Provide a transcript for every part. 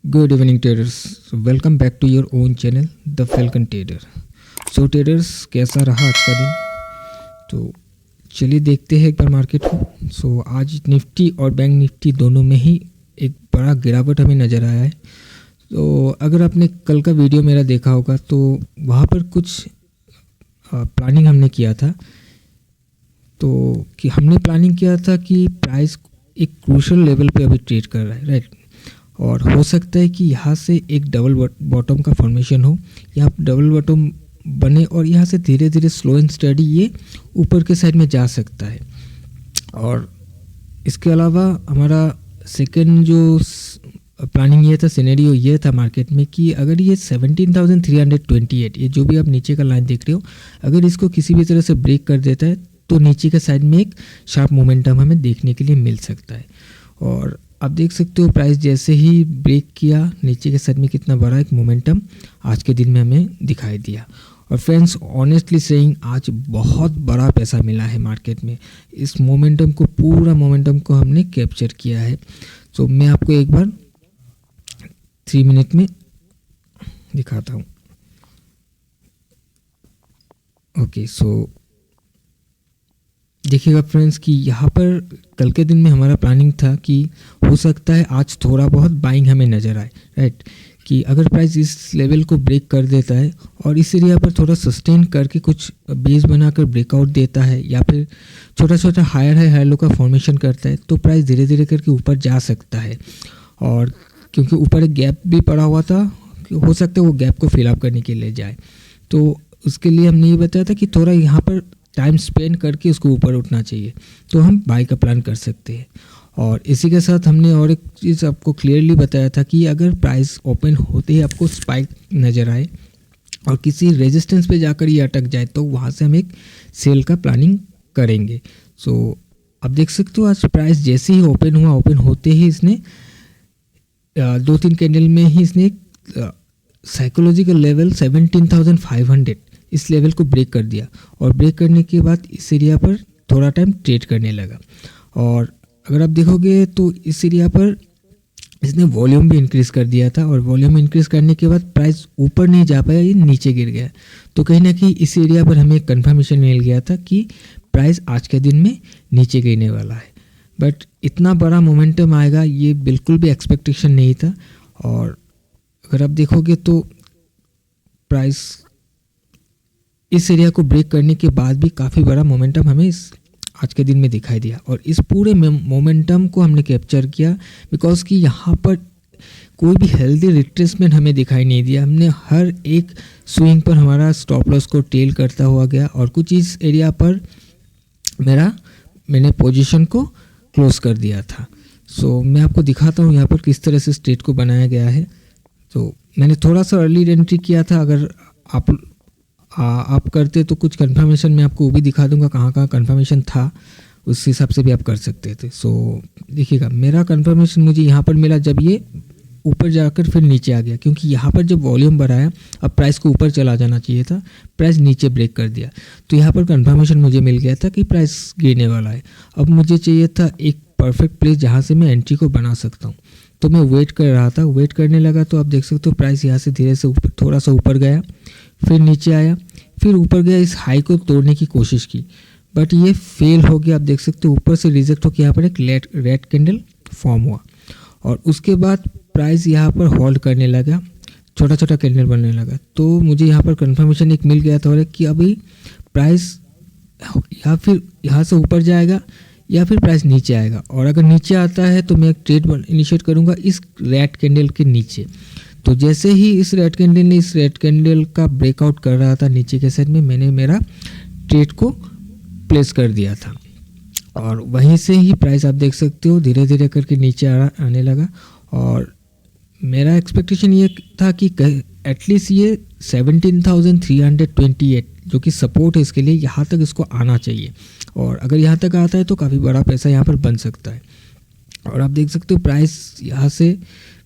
Good evening traders. So welcome back to your own channel The Falcon Trader. So traders, कैसा रहा आज का दिन? तो चलिए देखते हैं एक बार मार्केट को। सो आज निफ्टी और बैंक निफ्टी दोनों में ही एक बड़ा गिरावट हमें नज़र आया है। तो अगर आपने कल का वीडियो मेरा देखा होगा तो वहाँ पर कुछ प्लानिंग हमने किया था। तो कि हमने प्लानिंग किया था कि प्राइस एक क्रूशल लेवल पे अभी ट्रेड कर रहा है, राइट। और हो सकता है कि यहाँ से एक डबल बॉटम का फॉर्मेशन हो, यहाँ डबल बॉटम बने और यहाँ से धीरे धीरे स्लो एंड स्टडी ये ऊपर के साइड में जा सकता है। और इसके अलावा हमारा सेकंड जो प्लानिंग ये था, सिनेरियो ये था मार्केट में कि अगर ये 17,328 ये जो भी आप नीचे का लाइन देख रहे हो, अगर इसको किसी भी तरह से ब्रेक कर देता है तो नीचे के साइड में एक शार्प मोमेंटम हमें देखने के लिए मिल सकता है। और आप देख सकते हो प्राइस जैसे ही ब्रेक किया नीचे के साइड में कितना बड़ा एक मोमेंटम आज के दिन में हमें दिखाई दिया। और फ्रेंड्स, ऑनेस्टली सेइंग आज बहुत बड़ा पैसा मिला है मार्केट में। इस मोमेंटम को, पूरा मोमेंटम को हमने कैप्चर किया है। तो मैं आपको एक बार 3 मिनट में दिखाता हूँ। ओके, सो देखिएगा फ्रेंड्स कि यहाँ पर कल के दिन में हमारा प्लानिंग था कि हो सकता है आज थोड़ा बहुत बाइंग हमें नज़र आए, राइट। कि अगर प्राइस इस लेवल को ब्रेक कर देता है और इस एरिया पर थोड़ा सस्टेन करके कुछ बेस बनाकर ब्रेकआउट देता है या फिर छोटा छोटा हायर है हायर लो का फॉर्मेशन करता है तो प्राइस धीरे धीरे करके ऊपर जा सकता है। और क्योंकि ऊपर एक गैप भी पड़ा हुआ था, हो सकता है वो गैप को फिलअप करने के लिए जाए। तो उसके लिए हमने ये बताया था कि थोड़ा यहाँ पर टाइम स्पेंड करके उसको ऊपर उठना चाहिए, तो हम बाई का प्लान कर सकते हैं। और इसी के साथ हमने और एक चीज़ आपको क्लियरली बताया था कि अगर प्राइस ओपन होते ही आपको स्पाइक नज़र आए और किसी रेजिस्टेंस पे जाकर ये अटक जाए तो वहाँ से हम एक सेल का प्लानिंग करेंगे। सो अब देख सकते हो आज प्राइस जैसे ही ओपन हुआ, ओपन होते ही इसने 2-3 कैंडल में ही इसने साइकोलॉजिकल लेवल 17,500 इस लेवल को ब्रेक कर दिया। और ब्रेक करने के बाद इस एरिया पर थोड़ा टाइम ट्रेड करने लगा। और अगर आप देखोगे तो इस एरिया पर इसने वॉल्यूम भी इंक्रीज़ कर दिया था और वॉल्यूम इंक्रीज़ करने के बाद प्राइस ऊपर नहीं जा पाया, ये नीचे गिर गया। तो कहीं ना कहीं इस एरिया पर हमें एक कन्फर्मेशन मिल गया था कि प्राइस आज के दिन में नीचे गिरने वाला है। बट इतना बड़ा मोमेंटम आएगा ये बिल्कुल भी एक्सपेक्टेशन नहीं था। और अगर आप देखोगे तो प्राइस इस एरिया को ब्रेक करने के बाद भी काफ़ी बड़ा मोमेंटम हमें इस आज के दिन में दिखाई दिया। और इस पूरे मोमेंटम को हमने कैप्चर किया बिकॉज कि यहाँ पर कोई भी हेल्दी रिट्रेसमेंट हमें दिखाई नहीं दिया। हमने हर एक स्विंग पर हमारा स्टॉप लॉस को टेल करता हुआ गया और कुछ इस एरिया पर मैंने पोजीशन को क्लोज कर दिया था। सो मैं आपको दिखाता हूँ यहाँ पर किस तरह से स्ट्रेट को बनाया गया है। तो मैंने थोड़ा सा अर्ली एंट्री किया था। अगर आप करते तो कुछ कंफर्मेशन मैं आपको वो भी दिखा दूंगा, कहाँ कहाँ कंफर्मेशन था, उस हिसाब से भी आप कर सकते थे। सो देखिएगा मेरा कंफर्मेशन मुझे यहाँ पर मिला जब ये ऊपर जाकर फिर नीचे आ गया, क्योंकि यहाँ पर जब वॉल्यूम बढ़ाया अब प्राइस को ऊपर चला जाना चाहिए था, प्राइस नीचे ब्रेक कर दिया। तो यहाँ पर कंफर्मेशन मुझे मिल गया था कि प्राइस गिरने वाला है। अब मुझे चाहिए था एक परफेक्ट प्लेस जहाँ से मैं एंट्री को बना सकता हूँ। तो मैं वेट कर रहा था, वेट करने लगा। तो आप देख सकते हो प्राइस यहाँ से धीरे से थोड़ा सा ऊपर गया, फिर नीचे आया, फिर ऊपर गया, इस हाई को तोड़ने की कोशिश की बट ये फेल हो गया। आप देख सकते हो ऊपर से रिजेक्ट होकर यहाँ पर एक रेड कैंडल फॉर्म हुआ और उसके बाद प्राइस यहाँ पर होल्ड करने लगा, छोटा छोटा कैंडल बनने लगा। तो मुझे यहाँ पर कंफर्मेशन एक मिल गया था और कि अभी प्राइस या फिर यहाँ से ऊपर जाएगा या फिर प्राइस नीचे आएगा। और अगर नीचे आता है तो मैं एक ट्रेड इनिशिएट करूँगा इस रेड कैंडल के नीचे। तो जैसे ही इस रेड कैंडल का ब्रेकआउट कर रहा था नीचे के साइड में, मैंने मेरा ट्रेड को प्लेस कर दिया था। और वहीं से ही प्राइस आप देख सकते हो धीरे धीरे करके नीचे आने लगा। और मेरा एक्सपेक्टेशन ये था कि एटलीस्ट ये 17,328 जो कि सपोर्ट है इसके लिए, यहाँ तक इसको आना चाहिए। और अगर यहाँ तक आता है तो काफ़ी बड़ा पैसा यहाँ पर बन सकता है। और आप देख सकते हो प्राइस यहाँ से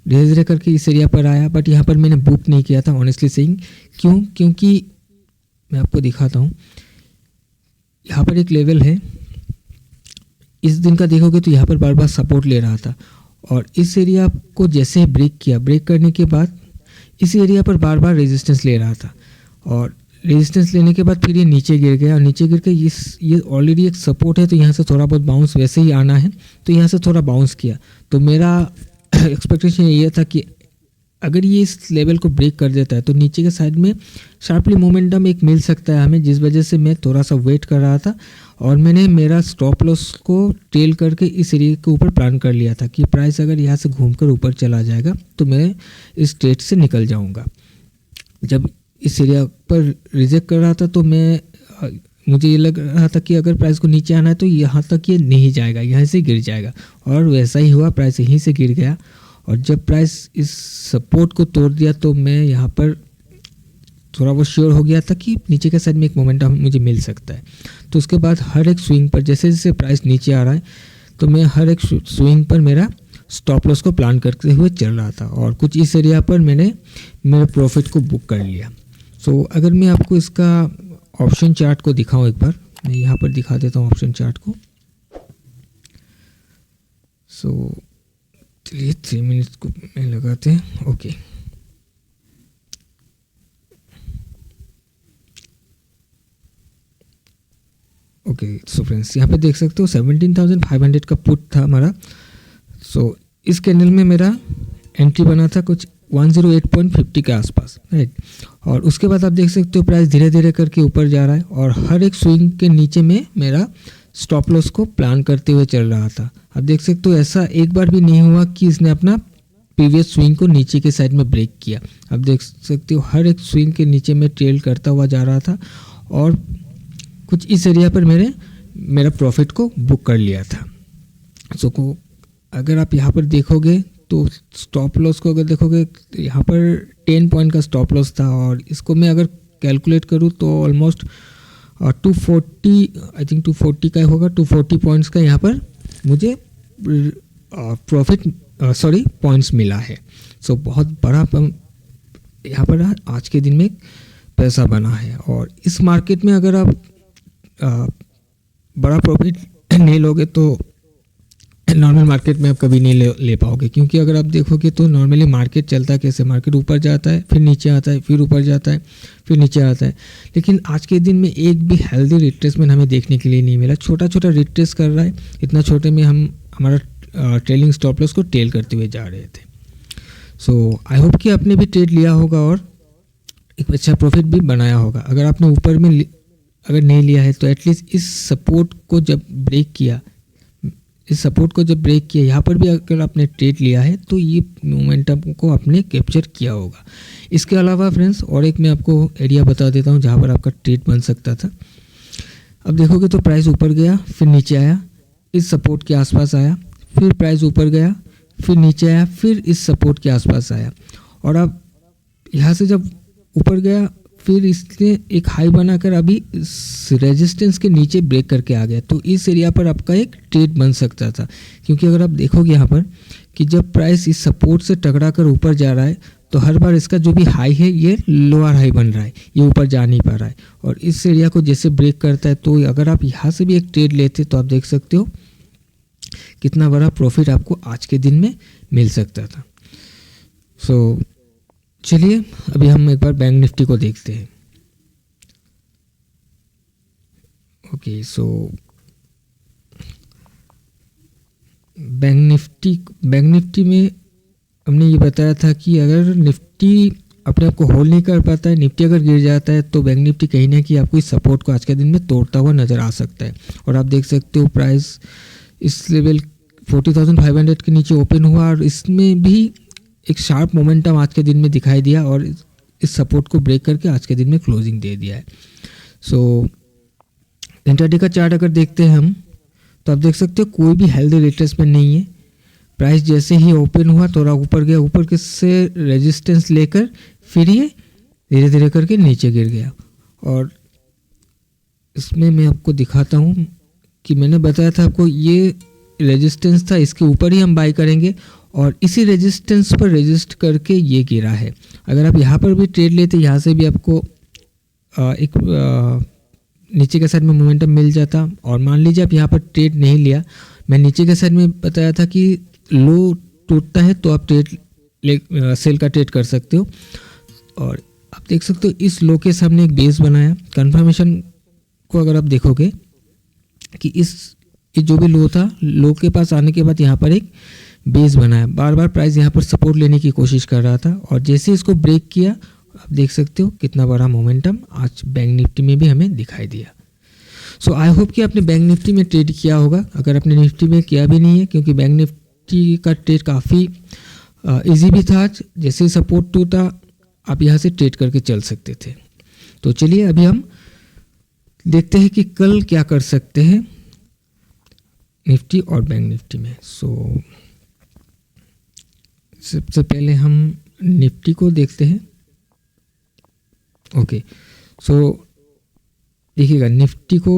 धीरे धीरे करके इस एरिया पर आया बट यहाँ पर मैंने बुक नहीं किया था, ऑनेस्टली सेइंग। क्योंकि मैं आपको दिखाता हूँ, यहाँ पर एक लेवल है, इस दिन का देखोगे तो यहाँ पर बार बार सपोर्ट ले रहा था और इस एरिया को जैसे ही ब्रेक किया, ब्रेक करने के बाद इस एरिया पर बार बार रेजिस्टेंस ले रहा था और रेजिस्टेंस लेने के बाद फिर ये नीचे गिर गया और नीचे गिर के ये ऑलरेडी एक सपोर्ट है, तो यहाँ से थोड़ा बहुत बाउंस वैसे ही आना है, तो यहाँ से थोड़ा बाउंस किया। तो मेरा एक्सपेक्टेशन ये था कि अगर ये इस लेवल को ब्रेक कर देता है तो नीचे के साइड में शार्पली मोमेंटम एक मिल सकता है हमें, जिस वजह से मैं थोड़ा सा वेट कर रहा था और मैंने मेरा स्टॉप लॉस को टेल करके इस एरिया के ऊपर प्लान कर लिया था कि प्राइस अगर यहाँ से घूमकर ऊपर चला जाएगा तो मैं इस ट्रेड से निकल जाऊँगा। जब इस एरिया पर रिजेक्ट कर रहा था तो मुझे ये लग रहा था कि अगर प्राइस को नीचे आना है तो यहाँ तक ये नहीं जाएगा, यहाँ से गिर जाएगा, और वैसा ही हुआ, प्राइस यहीं से गिर गया। और जब प्राइस इस सपोर्ट को तोड़ दिया तो मैं यहाँ पर थोड़ा वो श्योर हो गया था कि नीचे के साइड में एक मोमेंटम मुझे मिल सकता है। तो उसके बाद हर एक स्विंग पर जैसे जैसे प्राइस नीचे आ रहा है तो मैं हर एक स्विंग पर मेरा स्टॉप लॉस को प्लान करते हुए चल रहा था और कुछ इस एरिया पर मैंने मेरे प्रॉफिट को बुक कर लिया। सो अगर मैं आपको इसका ऑप्शन चार्ट को दिखाऊं, एक बार मैं यहाँ पर दिखा देता हूँ ऑप्शन चार्ट को। सो चलिए 3 मिनट्स को में लगाते हैं। ओके, सो फ्रेंड्स यहाँ पे देख सकते हो 17,500 का पुट था हमारा। सो इस कैंडल में मेरा एंट्री बना था कुछ 108.50 के आसपास, राइट। और उसके बाद आप देख सकते हो प्राइस धीरे धीरे करके ऊपर जा रहा है और हर एक स्विंग के नीचे में मेरा स्टॉप लॉस को प्लान करते हुए चल रहा था। आप देख सकते हो ऐसा एक बार भी नहीं हुआ कि इसने अपना प्रीवियस स्विंग को नीचे के साइड में ब्रेक किया। आप देख सकते हो हर एक स्विंग के नीचे में ट्रेल करता हुआ जा रहा था और कुछ इस एरिया पर मेरा प्रॉफिट को बुक कर लिया था। सो अगर आप यहाँ पर देखोगे तो स्टॉप लॉस को अगर देखोगे यहाँ पर 10 पॉइंट का स्टॉप लॉस था और इसको मैं अगर कैलकुलेट करूँ तो ऑलमोस्ट 240, आई थिंक 240 का होगा, 240 पॉइंट्स का यहाँ पर मुझे प्रॉफिट पॉइंट्स मिला है। सो बहुत बड़ा यहाँ पर आज के दिन में पैसा बना है। और इस मार्केट में अगर आप बड़ा प्रॉफिट नहीं लोगे तो नॉर्मल मार्केट में आप कभी नहीं ले पाओगे, क्योंकि अगर आप देखोगे तो नॉर्मली मार्केट चलता कैसे, मार्केट ऊपर जाता है फिर नीचे आता है फिर ऊपर जाता है फिर नीचे आता है। लेकिन आज के दिन में एक भी हेल्दी रिट्रेसमेंट हमें देखने के लिए नहीं मिला, छोटा छोटा रिट्रेस कर रहा है। इतना छोटे में हम हमारा ट्रेलिंग स्टॉप लॉस को टेल करते हुए जा रहे थे। सो आई होप कि आपने भी ट्रेड लिया होगा और एक अच्छा प्रॉफिट भी बनाया होगा। अगर आपने ऊपर में अगर नहीं लिया है तो एटलीस्ट इस सपोर्ट को जब ब्रेक किया, यहाँ पर भी अगर आपने ट्रेड लिया है तो ये मोमेंटम को आपने कैप्चर किया होगा। इसके अलावा फ्रेंड्स और एक मैं आपको एरिया बता देता हूँ जहाँ पर आपका ट्रेड बन सकता था। अब देखोगे तो प्राइस ऊपर गया फिर नीचे आया, इस सपोर्ट के आसपास आया, फिर प्राइस ऊपर गया फिर नीचे आया, फिर इस सपोर्ट के आसपास आया और अब यहाँ से जब ऊपर गया फिर इसने एक हाई बनाकर अभी रेजिस्टेंस के नीचे ब्रेक करके आ गया। तो इस एरिया पर आपका एक ट्रेड बन सकता था, क्योंकि अगर आप देखोगे यहाँ पर कि जब प्राइस इस सपोर्ट से टकरा कर ऊपर जा रहा है तो हर बार इसका जो भी हाई है ये लोअर हाई बन रहा है, ये ऊपर जा नहीं पा रहा है। और इस एरिया को जैसे ब्रेक करता है तो अगर आप यहाँ से भी एक ट्रेड लेते तो आप देख सकते हो कितना बड़ा प्रॉफिट आपको आज के दिन में मिल सकता था। सो चलिए अभी हम एक बार बैंक निफ्टी को देखते हैं। ओके, सो बैंक निफ्टी में हमने ये बताया था कि अगर निफ्टी अपने आप को होल्ड नहीं कर पाता है, निफ्टी अगर गिर जाता है तो बैंक निफ्टी कहीं ना कहीं आपको इस सपोर्ट को आज के दिन में तोड़ता हुआ नज़र आ सकता है। और आप देख सकते हो प्राइस इस लेवल 40,500 के नीचे ओपन हुआ और इसमें भी एक शार्प मोमेंटम आज के दिन में दिखाई दिया और इस सपोर्ट को ब्रेक करके आज के दिन में क्लोजिंग दे दिया है। सो इंट्राडे का चार्ट अगर देखते हैं हम तो आप देख सकते हो कोई भी हेल्दी रिट्रेसमेंट नहीं है। प्राइस जैसे ही ओपन हुआ थोड़ा ऊपर गया, ऊपर के से रेजिस्टेंस लेकर फिर ये धीरे धीरे करके नीचे गिर गया। और इसमें मैं आपको दिखाता हूँ कि मैंने बताया था आपको ये रेजिस्टेंस था, इसके ऊपर ही हम बाई करेंगे और इसी रेजिस्टेंस पर रेजिस्ट करके ये गिरा है। अगर आप यहाँ पर भी ट्रेड लेते यहाँ से भी आपको एक नीचे के साइड में मोमेंटम मिल जाता। और मान लीजिए आप यहाँ पर ट्रेड नहीं लिया, मैं नीचे के साइड में बताया था कि लो टूटता है तो आप सेल का ट्रेड कर सकते हो। और आप देख सकते हो इस लो के सामने एक बेस बनाया। कंफर्मेशन को अगर आप देखोगे कि ये जो भी लो था, लो के पास आने के बाद यहाँ पर एक बेस बनाया, बार बार प्राइस यहाँ पर सपोर्ट लेने की कोशिश कर रहा था और जैसे इसको ब्रेक किया आप देख सकते हो कितना बड़ा मोमेंटम आज बैंक निफ्टी में भी हमें दिखाई दिया। सो आई होप कि आपने बैंक निफ्टी में ट्रेड किया होगा। अगर आपने निफ्टी में किया भी नहीं है, क्योंकि बैंक निफ्टी का ट्रेड काफ़ी इजी भी था, आज जैसे सपोर्ट टूटा आप यहाँ से ट्रेड करके चल सकते थे। तो चलिए अभी हम देखते हैं कि कल क्या कर सकते हैं निफ्टी और बैंक निफ्टी में। सो सबसे पहले हम निफ्टी को देखते हैं। ओके, सो देखिएगा निफ्टी को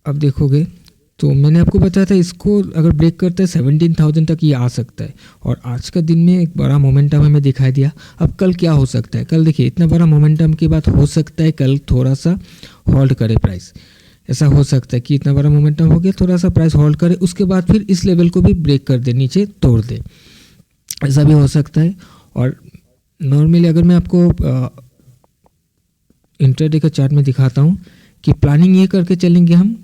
अब देखोगे तो मैंने आपको बताया था इसको अगर ब्रेक करता है 17,000 तक ये आ सकता है और आज का दिन में एक बड़ा मोमेंटम हमें दिखाई दिया। अब कल क्या हो सकता है, कल देखिए इतना बड़ा मोमेंटम के बाद हो सकता है कल थोड़ा सा होल्ड करे प्राइस। ऐसा हो सकता है कि इतना बड़ा मोमेंटम हो गया, थोड़ा सा प्राइस होल्ड करे, उसके बाद फिर इस लेवल को भी ब्रेक कर दे, नीचे तोड़ दे, ऐसा भी हो सकता है। और नॉर्मली अगर मैं आपको इंट्राडे का चार्ट में दिखाता हूँ कि प्लानिंग ये करके चलेंगे हम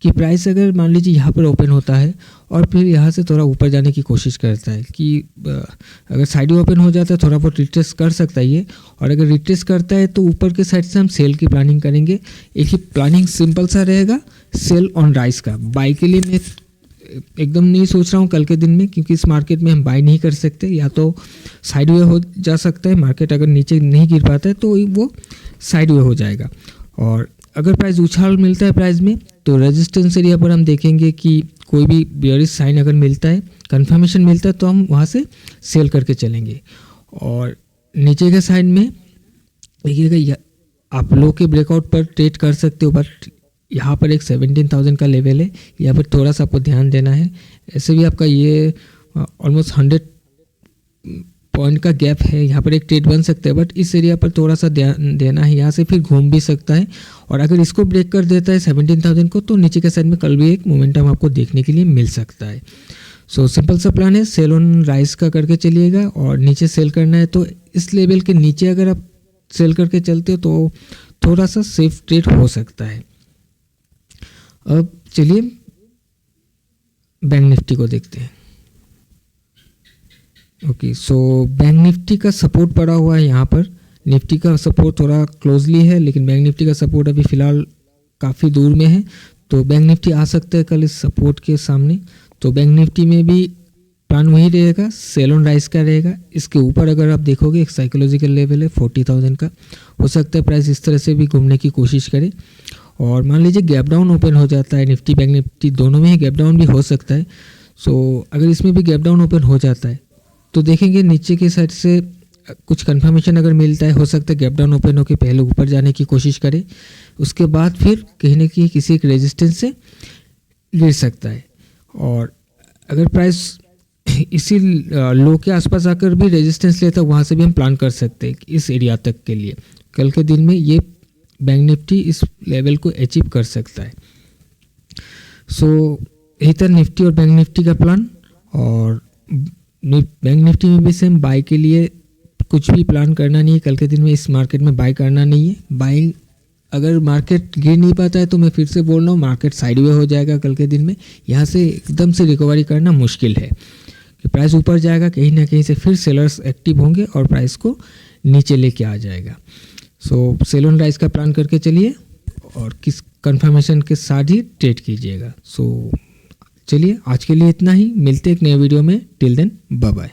कि प्राइस अगर मान लीजिए यहाँ पर ओपन होता है और फिर यहाँ से थोड़ा ऊपर जाने की कोशिश करता है कि अगर साइड ओपन हो जाता है थोड़ा बहुत रिट्रेस कर सकता है ये, और अगर रिट्रेस करता है तो ऊपर के साइड से हम सेल की प्लानिंग करेंगे। एक ही प्लानिंग सिंपल सा रहेगा, सेल ऑन राइज का। बाई के लिए मैं एकदम नहीं सोच रहा हूँ कल के दिन में, क्योंकि इस मार्केट में हम बाई नहीं कर सकते, या तो साइड वे हो जा सकता है, मार्केट अगर नीचे नहीं गिर पाता है तो वो साइड वे हो जाएगा। और अगर प्राइस उछाल मिलता है प्राइस में तो रेजिस्टेंस एरिया पर हम देखेंगे कि कोई भी बेयरिश साइन अगर मिलता है, कंफर्मेशन मिलता है, तो हम वहाँ से सेल करके चलेंगे। और नीचे के साइड में देखिएगा आप लो के ब्रेकआउट पर ट्रेड कर सकते हो, बट यहाँ पर एक 17,000 का लेवल है, यहाँ पर थोड़ा सा आपको ध्यान देना है। ऐसे भी आपका ये ऑलमोस्ट 100 पॉइंट का गैप है, यहाँ पर एक ट्रेड बन सकता है, बट इस एरिया पर थोड़ा सा ध्यान देना है, यहाँ से फिर घूम भी सकता है। और अगर इसको ब्रेक कर देता है 17,000 को तो नीचे के साइड में कल भी एक मोमेंटम आपको देखने के लिए मिल सकता है। सो सिंपल सा प्लान है, सेल ऑन राइज का करके चलिएगा और नीचे सेल करना है तो इस लेवल के नीचे अगर आप सेल करके चलते हो तो थोड़ा सा सेफ ट्रेड हो सकता है। अब चलिए बैंक निफ्टी को देखते हैं। ओके, सो बैंक निफ्टी का सपोर्ट पड़ा हुआ है यहाँ पर। निफ्टी का सपोर्ट थोड़ा क्लोजली है, लेकिन बैंक निफ्टी का सपोर्ट अभी फ़िलहाल काफ़ी दूर में है, तो बैंक निफ्टी आ सकता है कल इस सपोर्ट के सामने। तो बैंक निफ्टी में भी प्लान वही रहेगा, सेल ऑन राइज का रहेगा। इसके ऊपर अगर आप देखोगे एक साइकोलॉजिकल लेवल है 40,000 का, हो सकता है प्राइस इस तरह से भी घूमने की कोशिश करे। और मान लीजिए गैप डाउन ओपन हो जाता है, निफ्टी बैंक निफ्टी दोनों में ही गैप डाउन भी हो सकता है। सो अगर इसमें भी गैप डाउन ओपन हो जाता है तो देखेंगे नीचे के साइड से कुछ कंफर्मेशन अगर मिलता है, हो सकता है गैप डाउन ओपन होकर पहले ऊपर जाने की कोशिश करे, उसके बाद फिर कहीं ना कहीं किसी एक रेजिस्टेंस से गिर सकता है। और अगर प्राइस इसी लो के आसपास आकर भी रेजिस्टेंस लेता है, वहाँ से भी हम प्लान कर सकते हैं इस एरिया तक के लिए। कल के दिन में ये बैंक निफ्टी इस लेवल को अचीव कर सकता है। सो यही था निफ्टी और बैंक निफ्टी का प्लान। और बैंक निफ्टी में भी सेम बाई के लिए कुछ भी प्लान करना नहीं है कल के दिन में, इस मार्केट में बाई करना नहीं है। बाइंग अगर मार्केट गिर नहीं पाता है तो मैं फिर से बोल रहा हूँ मार्केट साइडवे हो जाएगा कल के दिन में, यहाँ से एकदम से रिकवरी करना मुश्किल है कि प्राइस ऊपर जाएगा, कहीं ना कहीं से फिर सेलर्स एक्टिव होंगे और प्राइस को नीचे लेके आ जाएगा। सो सेल ऑन राइज का प्लान करके चलिए और किस कंफर्मेशन के साथ ही ट्रेड कीजिएगा। सो चलिए आज के लिए इतना ही, मिलते हैं एक नए वीडियो में। Till then bye bye.